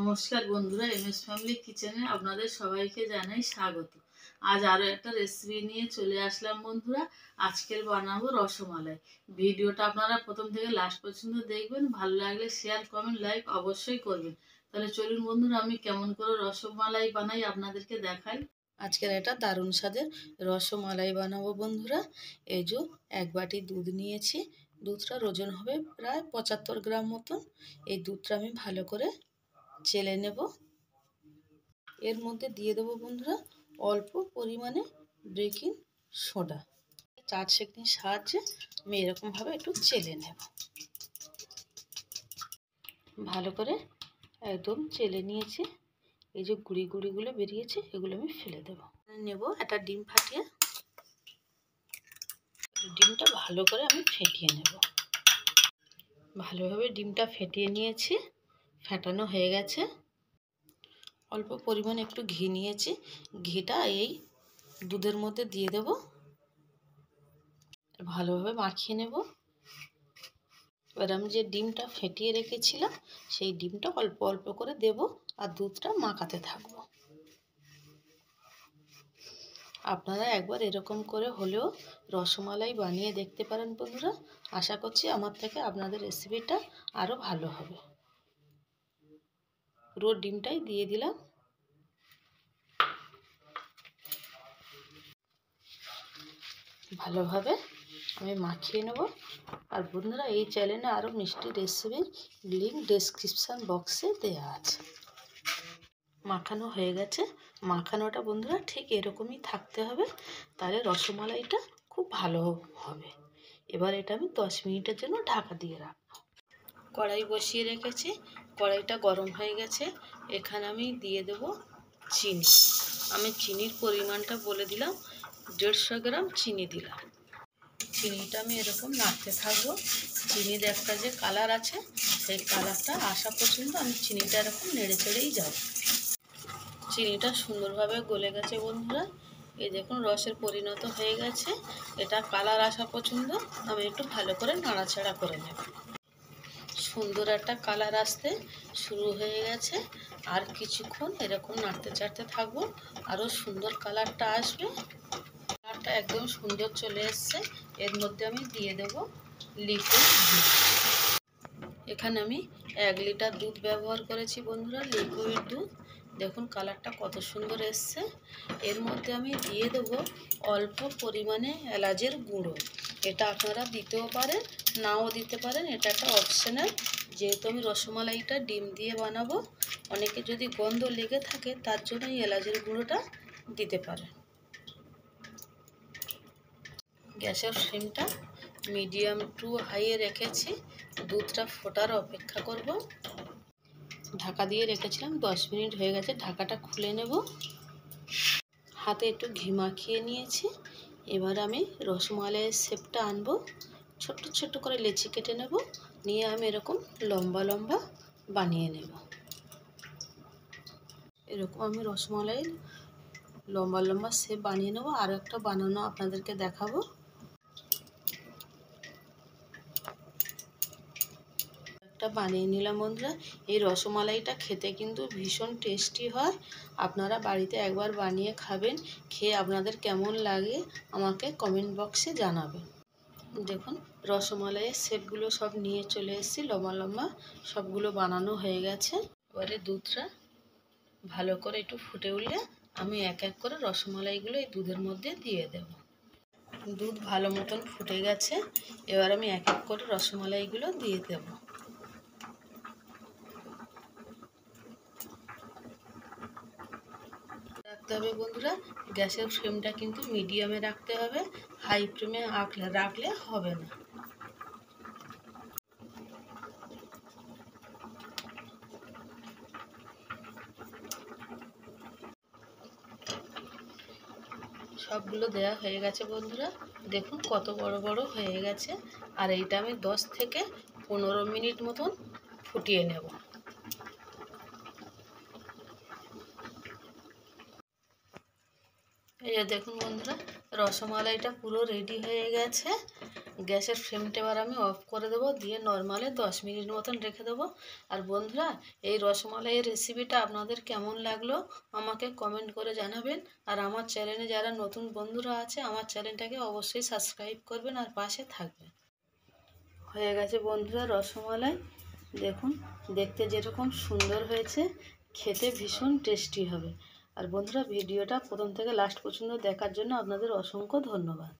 নমস্কার বন্ধুরা, MS family কিচেনে আপনাদের সবাইকে জানাই স্বাগত। আজ আরও একটা রেসিপি নিয়ে চলে আসলাম বন্ধুরা। আজকের বানাবো রসমালাই। ভিডিওটা আপনারা প্রথম থেকে লাস্ট পর্যন্ত দেখবেন। ভালো লাগলে শেয়ার, কমেন্ট, লাইক অবশ্যই করবেন। তাহলে চলুন বন্ধুরা, আমি কেমন করে রসমালাই বানাই আপনাদেরকে দেখাই। আজকের একটা দারুণ স্বাদের রসমালাই বানাবো বন্ধুরা। এই যে এক বাটি দুধ নিয়েছি। দুধটার ওজন হবে প্রায় 75 গ্রাম মতন। এই দুধটা আমি ভালো করে চেলে নেব। এর মধ্যে দিয়ে দেবো বন্ধুরা অল্প পরিমাণে বেকিং সোডা। চার সেকনির সাহায্যে আমি এরকমভাবে একটু চেলে নেব। ভালো করে একদম চেলে নিয়েছি। এই যে গুঁড়িগুলো বেরিয়েছে, এগুলো আমি ফেলে দেবো। নেব একটা ডিম ফাটিয়ে, ডিমটা ভালো করে আমি ফেটিয়ে নেব। ভালোভাবে ডিমটা ফেটিয়ে নিয়েছি, ফেটানো হয়ে গেছে। অল্প পরিমাণে একটু ঘি নিয়েছি, ঘিটা এই দুধের মধ্যে দিয়ে দেব। ভালোভাবে মাখিয়ে নেব। এবার আমি যে ডিমটা ফেটিয়ে রেখেছিলাম সেই ডিমটা অল্প অল্প করে দেব আর দুধটা মাখাতে থাকবো। আপনারা একবার এরকম করে হলেও রসমালাই বানিয়ে দেখতে পারেন বন্ধুরা। আশা করছি আমার থেকে আপনাদের রেসিপিটা আরও ভালো হবে। পুরো ডিমটাই দিয়ে দিলাম। ভালোভাবে আমি মাখিয়ে নেব। আর বন্ধুরা, এই চ্যানেলে আরও মিষ্টি রেসিপির লিঙ্ক ডেসক্রিপশান বক্সে দেওয়া আছে। মাখানো হয়ে গেছে। মাখানোটা বন্ধুরা ঠিক এরকমই থাকতে হবে, তাহলে রসমালাইটা খুব ভালো হবে। এবার এটা আমি 10 মিনিটের জন্য ঢাকা দিয়ে রাখবো। কড়াই বসিয়ে রেখেছি, কড়াইটা গরম হয়ে গেছে। এখানে আমি দিয়ে দেব চিনি। আমি চিনির পরিমাণটা বলে দিলাম, 150 গ্রাম চিনি দিলাম। চিনিটা আমি এরকম নাড়তে থাকবো। চিনির একটা যে কালার আছে সেই কালারটা আসা পর্যন্ত আমি চিনিটা এরকম নেড়ে চেড়েই যাব। চিনিটা সুন্দরভাবে গলে গেছে বন্ধুরা। এই দেখুন রসের পরিণত হয়ে গেছে। এটা কালার আসা পর্যন্ত আমি একটু ভালো করে নাড়াচাড়া করে নেব। সুন্দর একটা কালার আসতে শুরু হয়ে গেছে। আর কিছুক্ষণ এরকম নাড়তে চাড়তে থাকবো, আরও সুন্দর কালারটা আসবে। কালারটা একদম সুন্দর চলে এসছে। এর মধ্যে আমি দিয়ে দেব লিকুইড দুধ। এখানে আমি 1 লিটার দুধ ব্যবহার করেছি বন্ধুরা, লিকুইড দুধ। দেখুন কালারটা কত সুন্দর এসছে। এর মধ্যে আমি দিয়ে দেবো অল্প পরিমাণে এলাচের গুঁড়ো। এটা আপনারা দিতেও পারেন, নাও দিতে পারেন, এটা একটা অপশনাল। যেহেতু আমি রসমালাইটা ডিম দিয়ে বানাবো, অনেকে যদি গন্ধ লেগে থাকে তার জন্য এই এলাচের গুঁড়োটা দিতে পারেন। গ্যাসের ফ্লেমটা মিডিয়াম টু হাইয়ে রেখেছি। দুধটা ফোটার অপেক্ষা করব। ঢাকা দিয়ে রেখেছিলাম, 10 মিনিট হয়ে গেছে। ঢাকাটা খুলে নেব। হাতে একটু ঘি মাখিয়ে নিয়েছি। এবার আমি রসমালাইয়ের শেপটা আনবো। ছোট্ট ছোট্ট করে লেচি কেটে নেব, নিয়ে আমি এরকম লম্বা লম্বা বানিয়ে নেব। এরকম আমি রসমালাই লম্বা লম্বা শেপ বানিয়ে নেব। আরও একটা বানানো আপনাদেরকে দেখাবো। বানিয়ে নিলাম বন্ধুরা। এই রসমালাইটা খেতে কিন্তু ভীষণ টেস্টি হয়। আপনারা বাড়িতে একবার বানিয়ে খাবেন, খেয়ে আপনাদের কেমন লাগে আমাকে কমেন্ট বক্সে জানাবেন। দেখুন রসমালাইয়ের শেপগুলো সব নিয়ে চলে এসেছি, লম্বা লম্বা সবগুলো বানানো হয়ে গেছে। এবারে দুধটা ভালো করে একটু ফুটে উঠলে আমি এক এক করে রসমালাইগুলো এই দুধের মধ্যে দিয়ে দেব। দুধ ভালো মতন ফুটে গেছে। এবার আমি এক এক করে রসমালাইগুলো দিয়ে দেব। রাখতে হবে বন্ধুরা, গ্যাসের ফ্লেমটা কিন্তু মিডিয়ামে রাখতে হবে, হাই ফ্লেমে রাখলে হবে না। সবগুলো দেওয়া হয়ে গেছে বন্ধুরা। দেখুন কত বড় বড় হয়ে গেছে। আর এইটা আমি 10 থেকে 15 মিনিট মতন ফুটিয়ে নেব। এই যে দেখুন বন্ধুরা, রসমালাইটা পুরো রেডি হয়ে গেছে। গ্যাসের ফ্লেমটা এবার আমি অফ করে দেবো, দিয়ে নর্মালে 10 মিনিট মতন রেখে দেবো। আর বন্ধুরা, এই রসমালাইয়ের রেসিপিটা আপনাদের কেমন লাগলো আমাকে কমেন্ট করে জানাবেন। আর আমার চ্যানেলে যারা নতুন বন্ধুরা আছে আমার চ্যানেলটাকে অবশ্যই সাবস্ক্রাইব করবেন আর পাশে থাকবেন। হয়ে গেছে বন্ধুরা রসমালাই, দেখুন দেখতে যেরকম সুন্দর হয়েছে, খেতে ভীষণ টেস্টি হবে। আর বন্ধুরা, ভিডিওটা প্রথম থেকে লাস্ট পর্যন্ত দেখার জন্য আপনাদের অসংখ্য ধন্যবাদ।